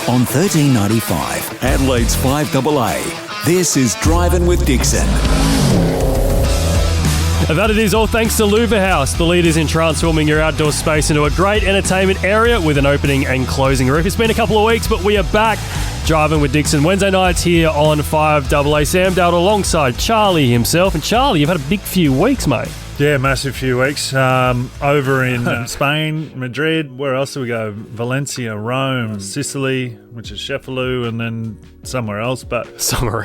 On 1395, Adelaide's 5AA. This is Driving with Dixon. And that it is all thanks to Louver House, the leaders in transforming your outdoor space into a great entertainment area with an opening and closing roof. It's been a couple of weeks, but we are back driving with Dixon. Wednesday nights here on 5AA. Sam Dowd alongside Charlie himself. And Charlie, you've had a big few weeks, mate. Yeah, massive few weeks. Over in Spain, Madrid, where else do we go? Valencia, Rome, Sicily, which is Sheffield, and then somewhere else. Somewhere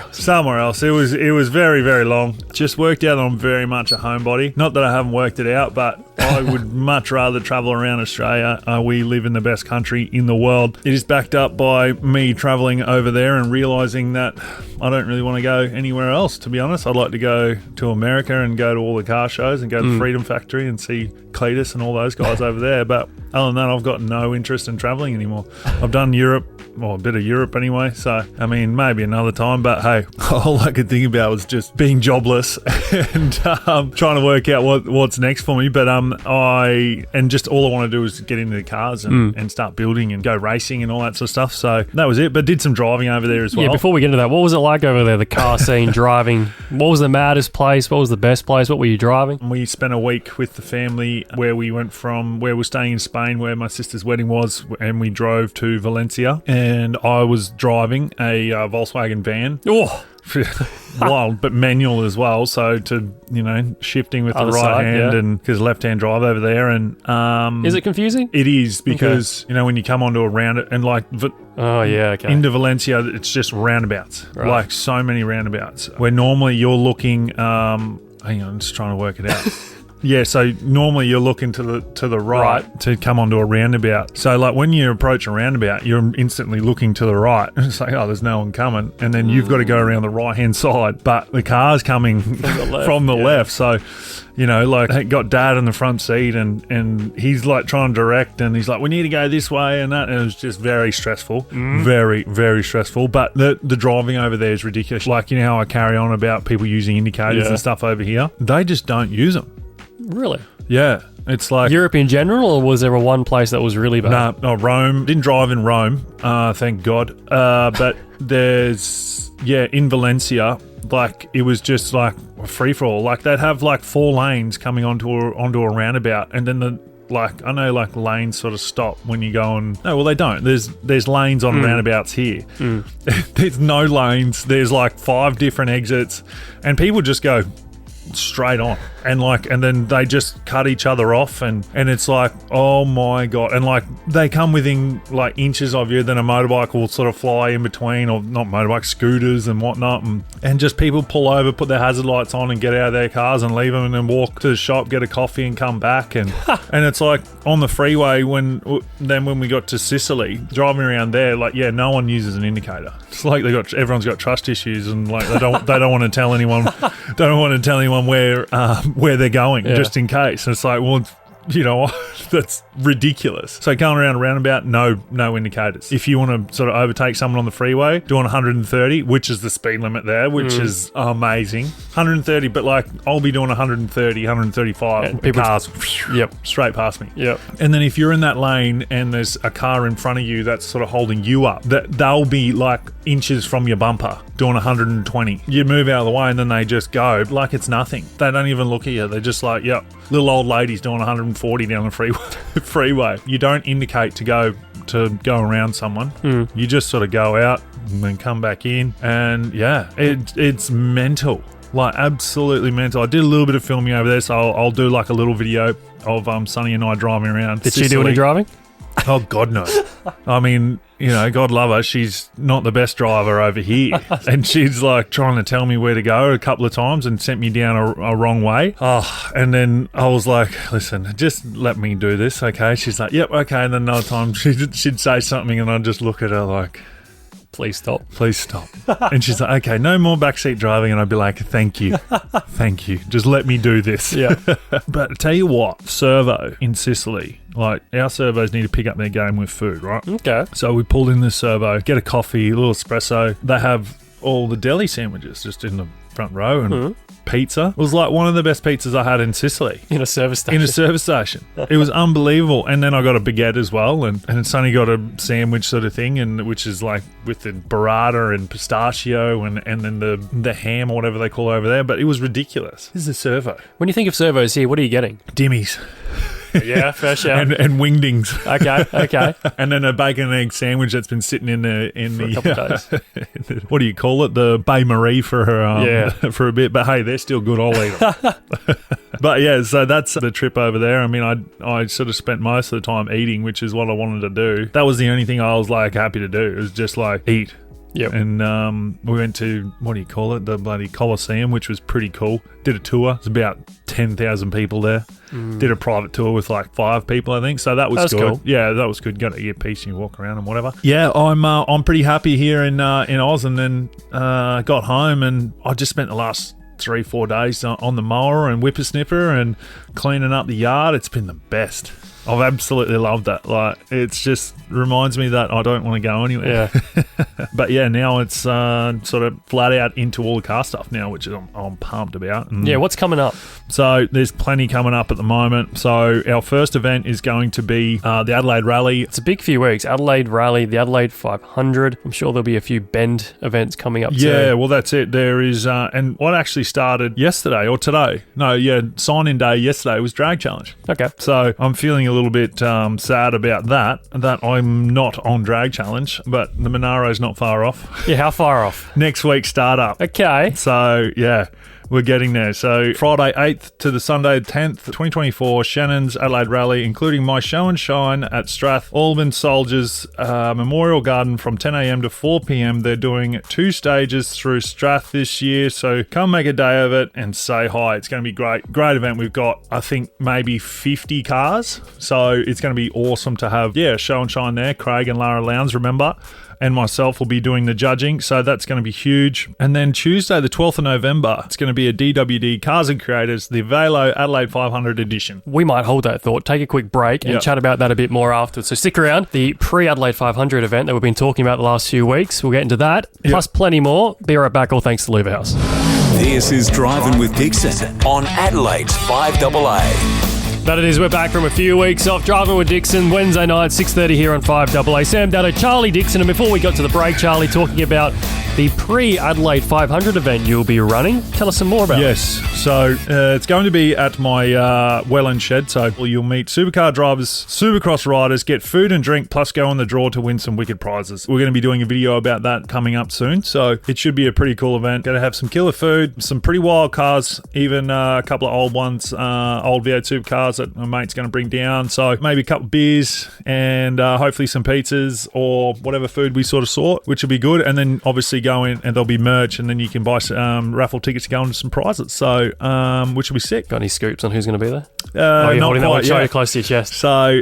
else. It was very, very long. Just worked out I'm very much a homebody. Not that I haven't worked it out, but I would much rather travel around Australia. We live in the best country in the world. It is backed up by me travelling over there and realising that I don't really want to go anywhere else, to be honest. I'd like to go to America and go to all the car shows and go to the Freedom Factory and see Cletus and all those guys over there. But other than that, I've got no interest in travelling anymore. I've done Europe, or a bit of Europe anyway, so I mean maybe another time, but hey, all I could think about was just being jobless and trying to work out what's next for me. But just all I want to do is get into the cars and start building and go racing and all that sort of stuff. So that was it, but did some driving over there as well. Yeah, before we get into that, what was it like over there, the car scene, driving? What was the maddest place? What was the best place? What were you driving? We spent a week with the family where we went from where we're staying in Spain, where my sister's wedding was, and we drove to Valencia. And I was driving a Volkswagen van. Oh, wild, but manual as well. So shifting with Other the right side, hand, yeah. and because left-hand drive over there. And is it confusing? It is, because when you come onto a round and into Valencia, it's just roundabouts, like so many roundabouts. Where normally you're looking. Hang on, I'm just trying to work it out. Yeah, so normally you're looking to the right to come onto a roundabout. So like when you approach a roundabout, you're instantly looking to the right. It's like, oh, there's no one coming. And then you've got to go around the right-hand side, but the car's coming from the left. So, got Dad in the front seat and he's like trying to direct, and he's like, we need to go this way and that. And it was just very stressful. Very, very stressful. But the driving over there is ridiculous. Like, how I carry on about people using indicators and stuff over here. They just don't use them. Really? Yeah. It's like Europe in general, or was there one place that was really bad? No, Rome. Didn't drive in Rome, thank God. But there's, in Valencia, like it was just like a free-for-all. Like they'd have like 4 lanes coming onto a roundabout, and then lanes sort of stop when you go on. No, well, they don't. There's lanes on roundabouts here. There's no lanes. There's like 5 different exits, and people just go straight on, and then they just cut each other off, and it's like, oh my God. And like they come within like inches of you, then a motorbike will sort of fly in between, or not motorbike, scooters and whatnot, and just people pull over, put their hazard lights on and get out of their cars and leave them, and then walk to the shop, get a coffee and come back. And and it's like on the freeway when we got to Sicily, driving around there, like no one uses an indicator. It's like everyone's got trust issues, and like they don't want to tell anyone where they're going, just in case. And it's like, well, that's ridiculous. So going around a roundabout, no indicators. If you want to sort of overtake someone on the freeway, doing 130, which is the speed limit there, which is amazing. 130, but like I'll be doing 130, 135. And people cars straight past me. Yep. And then if you're in that lane and there's a car in front of you that's sort of holding you up, they'll be like inches from your bumper doing 120. You move out of the way and then they just go like it's nothing. They don't even look at you. They're just like, little old ladies doing 140 down the freeway. You don't indicate to go around someone. You just sort of go out and then come back in, and it's mental, like absolutely mental. I did a little bit of filming over there, so I'll do like a little video of Sonny and I driving around. Did she do any driving? Oh God, no. I mean, God love her, she's not the best driver over here. And she's like trying to tell me where to go a couple of times and sent me down a wrong way. Oh, and then I was like, listen, just let me do this, okay? She's like, yep, okay. And then another time she'd say something and I'd just look at her like, please stop. And she's like, okay, no more backseat driving. And I'd be like, thank you. Just let me do this. Yeah. But I tell you what, servo in Sicily, like our servos need to pick up their game with food, right? Okay. So we pulled in this servo, get a coffee, a little espresso. They have all the deli sandwiches just in the front row, and pizza was like one of the best pizzas I had in Sicily. In a service station. It was unbelievable. And then I got a baguette as well, and Sonny got a sandwich sort of thing, and which is like with the burrata and pistachio and then the ham or whatever they call over there. But it was ridiculous. This is a servo. When you think of servos here, what are you getting? Dimmies. Yeah, fair shout. and wingdings. Okay. And then a bacon and egg sandwich that's been sitting in the a couple of days. What do you call it? The Baie Marie for for a bit. But hey, they're still good. I'll eat them. But yeah, so that's the trip over there. I mean, I sort of spent most of the time eating, which is what I wanted to do. That was the only thing I was like happy to do. It was just like eat. Yep. And we went to, what do you call it? The bloody Colosseum, which was pretty cool. Did a tour. It's about 10,000 people there. Did a private tour with like 5 people, I think. So that was good. Cool. Yeah, that was good. Got an earpiece and you walk around and whatever. Yeah, I'm pretty happy here in Oz, and then got home and I just spent the last 3-4 days on the mower and whippersnipper and cleaning up the yard. It's been the best. I've absolutely loved that. Like, it's just reminds me that I don't want to go anywhere. Yeah. But yeah, now it's sort of flat out into all the car stuff now, which I'm pumped about. Yeah, what's coming up? So there's plenty coming up at the moment. So our first event is going to be the Adelaide Rally. It's a big few weeks. Adelaide Rally, the Adelaide 500. I'm sure there'll be a few Bend events coming up too. Yeah, well, that's it. There is, and what actually started yesterday or today? No, yeah, sign-in day yesterday was Drag Challenge. Okay. So I'm feeling a little bit sad about that I'm not on Drag Challenge, but the Manaro's not far off. Yeah, how far off? Next week startup. Okay. So, yeah. We're getting there. So Friday 8th to the Sunday 10th, 2024, Shannon's Adelaide Rally, including my show and shine at Strath Albans Soldiers Memorial Garden from 10 a.m. to 4 p.m. They're doing 2 stages through Strath this year. So come make a day of it and say hi. It's going to be great. Great event. We've got, I think, maybe 50 cars. So it's going to be awesome to have, show and shine there. Craig and Lara Lowndes, remember? And myself will be doing the judging, so that's going to be huge. And then Tuesday, the 12th of November, it's going to be a DWD Cars and Creators, the Velo Adelaide 500 edition. We might hold that thought, take a quick break and chat about that a bit more afterwards. So stick around. The pre-Adelaide 500 event that we've been talking about the last few weeks, we'll get into that, plus plenty more. Be right back, all thanks to Louver House. This is Driving with Dixon on Adelaide's 5AA. That it is, we're back from a few weeks off Driving with Dixon, Wednesday night, 6:30 here on 5AA. Sam Dado, Charlie Dixon, and before we got to the break, Charlie, talking about the pre-Adelaide 500 event you'll be running. Tell us some more about it. Yes, so it's going to be at my Welland shed, so you'll meet supercar drivers, supercross riders, get food and drink, plus go on the draw to win some wicked prizes. We're going to be doing a video about that coming up soon, so it should be a pretty cool event. Going to have some killer food, some pretty wild cars, even a couple of old ones, old V8 supercars that my mate's going to bring down, so maybe a couple of beers and hopefully some pizzas or whatever food we sort of sort, which will be good. And then obviously go in and there'll be merch, and then you can buy raffle tickets to go into some prizes, so which will be sick. Got any scoops on who's going to be there? Not holding quite, that one close to your chest. So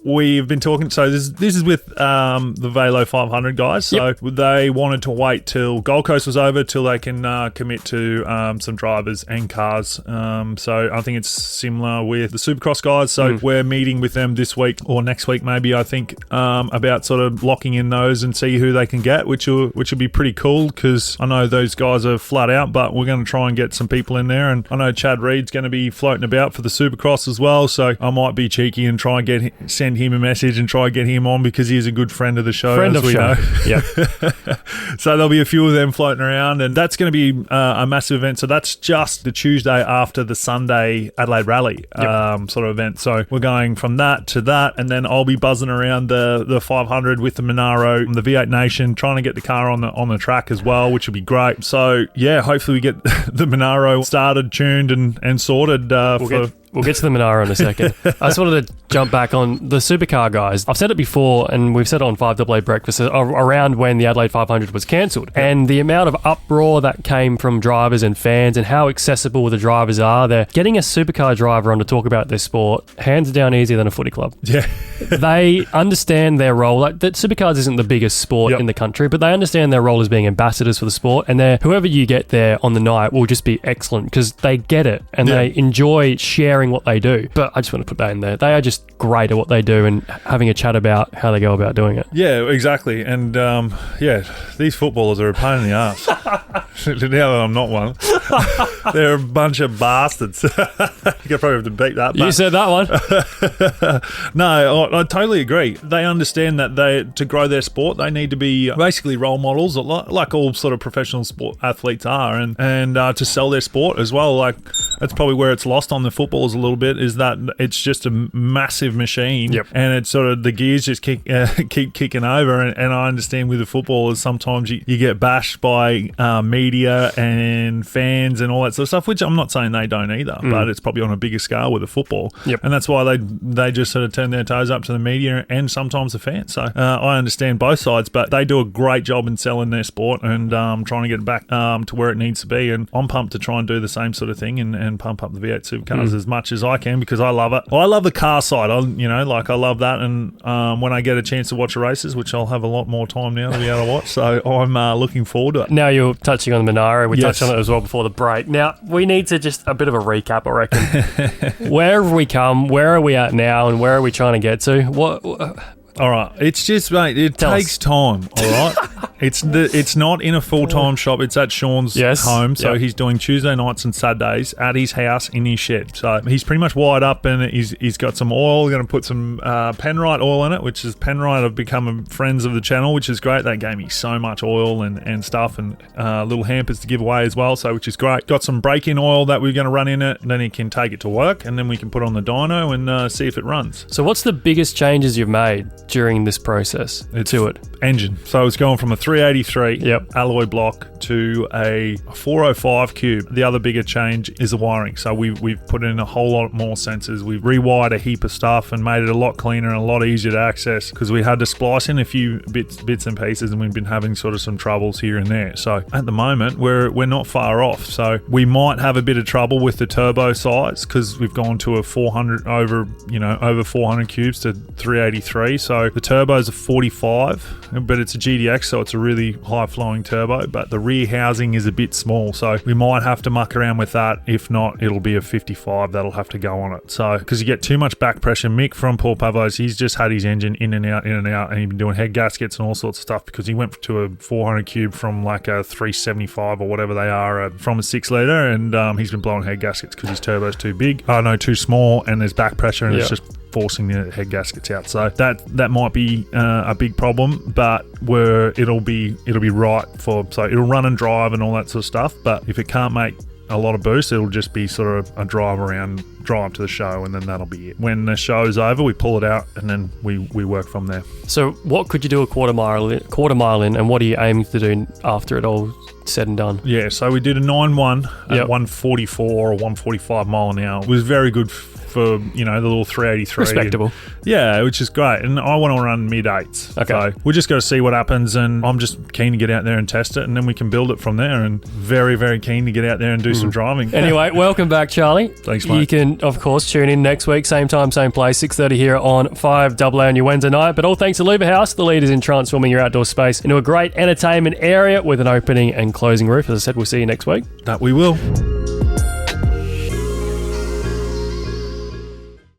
we've been talking, so this is with the Velo 500 guys, so they wanted to wait till Gold Coast was over till they can commit to some drivers and cars, so I think it's similar with the Supercross guys, so we're meeting with them this week or next week maybe, I think, about sort of locking in those and see who they can get, which will be pretty cool, because I know those guys are flat out, but we're going to try and get some people in there, and I know Chad Reed's going to be floating about for the Supercross as well, so I might be cheeky and try and send him a message and try and get him on, because he is a good friend of the show, know. Yeah. So there'll be a few of them floating around, and that's going to be a massive event. So that's just the Tuesday after the Sunday Adelaide Rally sort of event. So we're going from that to that, and then I'll be buzzing around the 500 with the Manaro, the V8 Nation, trying to get the car on the track as well, which would be great. So yeah, hopefully we get the Monaro started, tuned and sorted We'll get to the Manaro in a second. I just wanted to jump back on the supercar guys. I've said it before, and we've said it on 5AA Breakfast, around when the Adelaide 500 was cancelled. And the amount of uproar that came from drivers and fans, and how accessible the drivers are. They're getting a supercar driver on to talk about their sport, hands down easier than a footy club. Yeah. They understand their role. Like, that supercars isn't the biggest sport in the country, but they understand their role as being ambassadors for the sport. And whoever you get there on the night will just be excellent, because they get it, and they enjoy sharing admiring what they do. But I just want to put that in there. They are just great at what they do and having a chat about how they go about doing it. Yeah, exactly. And these footballers are a pain in the ass. Now that I'm not one, they're a bunch of bastards. You could probably have to beat that. You said that one. No, I totally agree. They understand that to grow their sport, they need to be basically role models, like all sort of professional sport athletes are, and to sell their sport as well. Like, that's probably where it's lost on the footballers a little bit, is that it's just a massive machine, and it's sort of the gears just keep kicking over. And I understand with the footballers, sometimes you get bashed by media and fans and all that sort of stuff, which I'm not saying they don't either, but it's probably on a bigger scale with the football. And that's why they just sort of turn their toes up to the media and sometimes the fans. So I understand both sides, but they do a great job in selling their sport and trying to get it back to where it needs to be. And I'm pumped to try and do the same sort of thing and pump up the V8 supercars as much as I can, because I love it. Well, I love the car side. I love that. And when I get a chance to watch the races, which I'll have a lot more time now to be able to watch, so I'm looking forward to it. Now you're touching on the Manaro. We touched on it as well before the break. Now, we need to just a bit of a recap, I reckon. Where have we come? Where are we at now? And where are we trying to get to? What? All right, it's just, mate, it takes time, all right? It's not in a full-time shop. It's at Sean's home, so he's doing Tuesday nights and Saturdays at his house in his shed. So he's pretty much wired up, and he's got some oil. We're going to put some Penrite oil in it, which is Penrite have become friends of the channel, which is great. They gave me so much oil and stuff, and little hampers to give away as well, so which is great. Got some break-in oil that we're going to run in it, and then he can take it to work, and then we can put on the dyno and see if it runs. So what's the biggest changes you've made during this process to it? Engine. So it's going from a 383 alloy block to a 405 cube. The other bigger change is the wiring. So we've put in a whole lot more sensors. We've rewired a heap of stuff and made it a lot cleaner and a lot easier to access, because we had to splice in a few bits and pieces, and we've been having sort of some troubles here and there. So at the moment we're not far off. So we might have a bit of trouble with the turbo size, because we've gone to a 400 over 400 cubes to 383. So the turbo's a 45, but it's a GDX, so it's a really high flowing turbo, but the rear housing is a bit small, so we might have to muck around with that. If not, it'll be a 55 that'll have to go on it. So because you get too much back pressure. Mick from Paul Pavos, he's just had his engine in and out, and he's been doing head gaskets and all sorts of stuff, because he went to a 400 cube from like a 375 or whatever they are from a 6 litre, and he's been blowing head gaskets because his turbo's too big. Too small, and there's back pressure, and it's just forcing the head gaskets out. So that might be a big problem, but it'll be right so it'll run and drive and all that sort of stuff. But if it can't make a lot of boost, it'll just be sort of a drive to the show, and then that'll be it. When the show's over, we pull it out, and then we work from there. So what could you do a quarter mile in, and what are you aiming to do after it all said and done? Yeah, so we did a 9.1 at 144 or 145 mile an hour. It was very good for, the little 383. Respectable. Yeah, which is great. And I want to run mid-8s. Okay. So we just got to see what happens, and I'm just keen to get out there and test it, and then we can build it from there, and very, very keen to get out there and do some driving. Anyway, welcome back, Charlie. Thanks, mate. You can, of course, tune in next week, same time, same place, 6:30 here on 5AA on your Wednesday night. But all thanks to Louver House, the leaders in transforming your outdoor space into a great entertainment area with an opening and closing roof. As I said, we'll see you next week. That we will.